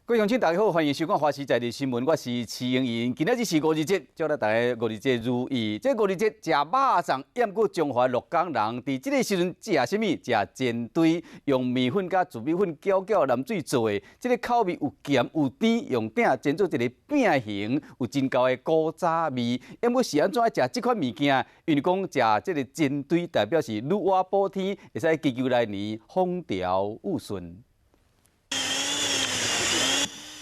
各位乡亲，大家好，欢迎收看《华视在地新闻》，我是徐英莹。今仔日是五二节，祝大家五二节如意。这五二节食肉粽，验过中华鹿港人伫这个时阵食什么？食煎堆，用面粉加糯米粉搅搅南水做的。这个口味有咸有甜，用鼎煎做一个饼形，有真高的古早味。验过是安怎爱食这款物件？因为讲食这个煎堆，代表是女娲补天，会使祈求来年风调雨顺。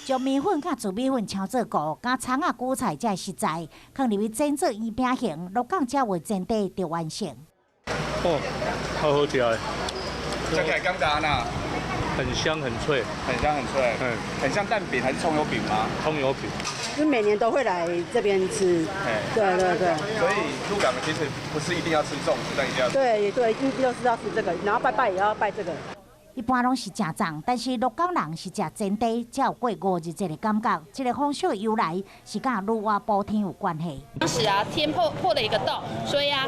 将面粉甲糯米粉敲做糊，加葱啊、韭菜才实在，放入去煎做圆饼形，鹿港才会煎底就完成。哦，好好食的，吃起来感觉哪？很香很脆，很香很脆，很像蛋饼还是葱油饼吗？葱油饼。就是每年都会来这边吃，对对对。所以鹿港其实不是一定要吃粽子，但一定要对对，一定就是要吃这个，然后拜拜也要拜这个。 一般拢是食粽，但是鹿港人是食煎底，才有过五日节的感觉。这个风俗的由来是跟女娲补天有关系。当时啊，天破了一个洞，所以啊，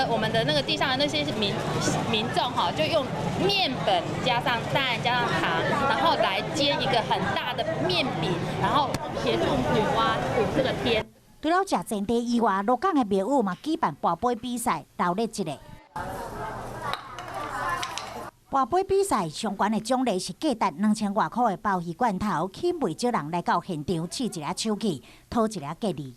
我们的地上的那些民众哈，就用面粉加上蛋加上糖，然后来煎一个很大的面饼，然后协助女娲补这个天。除了食煎底以外，鹿港的庙宇嘛举办跋杯比赛，闹热一个。 跋杯比赛相关的奖励是价值2000多块的鲍鱼罐头，吸引不少人来到现场试一下手气，讨一下吉利。